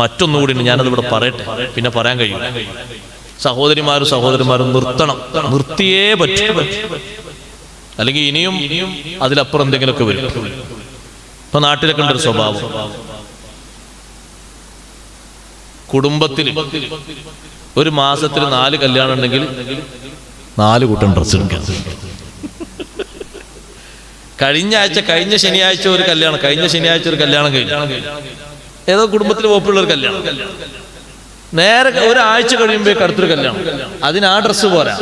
മറ്റൊന്നുകൂടി ഞാനതിവിടെ പറയട്ടെ, പിന്നെ പറയാൻ കഴിയും. സഹോദരിമാരും നിർത്തണം, നിർത്തിയേ പറ്റും, അല്ലെങ്കിൽ ഇനിയും അതിലപ്പുറം എന്തെങ്കിലുമൊക്കെ വരും. ഇപ്പൊ നാട്ടിലൊക്കെ ഉണ്ടൊരു സ്വഭാവം, കുടുംബത്തിൽ ഒരു മാസത്തിൽ 4 കല്യാണം ഉണ്ടെങ്കിൽ 4 കൂട്ടം ഡ്രസ്സ് എടുക്കാം. കഴിഞ്ഞ ശനിയാഴ്ച ഒരു കല്യാണം, കഴിഞ്ഞു, ഏതോ കുടുംബത്തിൽ വകുപ്പുള്ള ഒരു കല്യാണം, നേരെ ഒരാഴ്ച കഴിയുമ്പോഴേക്ക് അടുത്തൊരു കല്യാണം, അതിന് ആ ഡ്രസ്സ് പോരാ.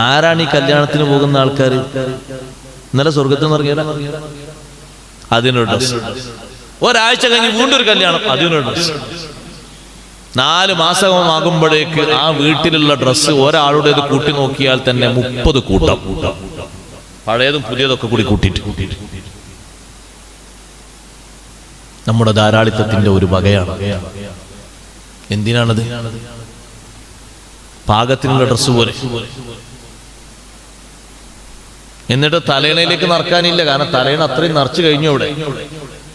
ആരാണ് ഈ കല്യാണത്തിന് പോകുന്ന ആൾക്കാർ? ഇന്നലെ സ്വർഗത്തിൽ നിന്ന് ഇറങ്ങിയവരാ. അതിനൊരു ഡ്രസ്സ്. ഒരാഴ്ച കഴിഞ്ഞ് വീണ്ടും ഒരു കല്യാണം, അതിനൊരു ഡ്രസ്സ്. 4 മാസമാകുമ്പോഴേക്ക് ആ വീട്ടിലുള്ള ഡ്രസ്സ് ഒരാളുടേത് കൂട്ടി നോക്കിയാൽ തന്നെ 30 കൂട്ടം, പഴയതും പുതിയതൊക്കെ കൂടി കൂട്ടിയിട്ട്. നമ്മുടെ ധാരാളിത്തത്തിന്റെ ഒരു വകയാണ്. എന്തിനാണത്? പാകത്തിനുള്ള ഡ്രസ്സ് പോലെ. എന്നിട്ട് തലയിണയിലേക്ക് നിറക്കാനില്ല, കാരണം തലയിണ അത്രയും നിറച്ചു കഴിഞ്ഞു അവിടെ.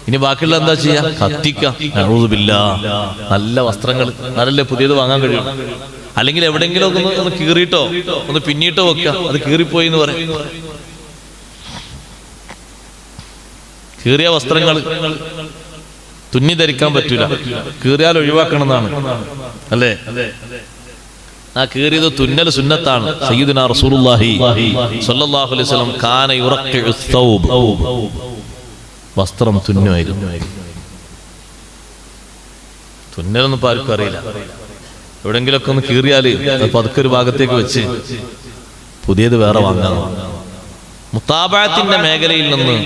ഇനി ബാക്കിയുള്ള എന്താ ചെയ്യാ? കത്തിക്കാം. നല്ല വസ്ത്രങ്ങൾ, നല്ല പുതിയത് വാങ്ങാൻ കഴിയും. അല്ലെങ്കിൽ എവിടെയെങ്കിലും ഒന്ന് കീറിയിട്ടോ ഒന്ന് പിന്നിട്ടോ വെക്കുക. അത് കീറിപ്പോയി എന്ന് പറയും. കീറിയ വസ്ത്രങ്ങൾ തുന്നി ധരിക്കാൻ പറ്റൂല, കീറിയാൽ ഒഴിവാക്കണം എന്നാണ്, അല്ലേ? ആ കീറിയത് തുന്നൽ സുന്നത്താണ്. സയ്യിദുനാ റസൂലുള്ളാഹി സ്വല്ലല്ലാഹു അലൈഹി വസല്ലം കാന യുറഖിഉ ثوب, വസ്ത്രം തുന്നുമായിരുന്നു. തുന്നലൊന്നും ഇപ്പൊ ആർക്കും അറിയില്ല. എവിടെങ്കിലൊക്കെ ഒന്ന് കീറിയാല് പതുക്കെ ഒരു ഭാഗത്തേക്ക് വെച്ച് പുതിയത് വേറെ വാങ്ങാം. മുത്താബഅത്തിന്റെ മേഖലയിൽ നിന്ന്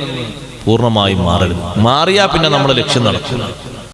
പൂർണ്ണമായും മാറരുത്. മാറിയാ പിന്നെ നമ്മുടെ ലക്ഷ്യം നടക്കും.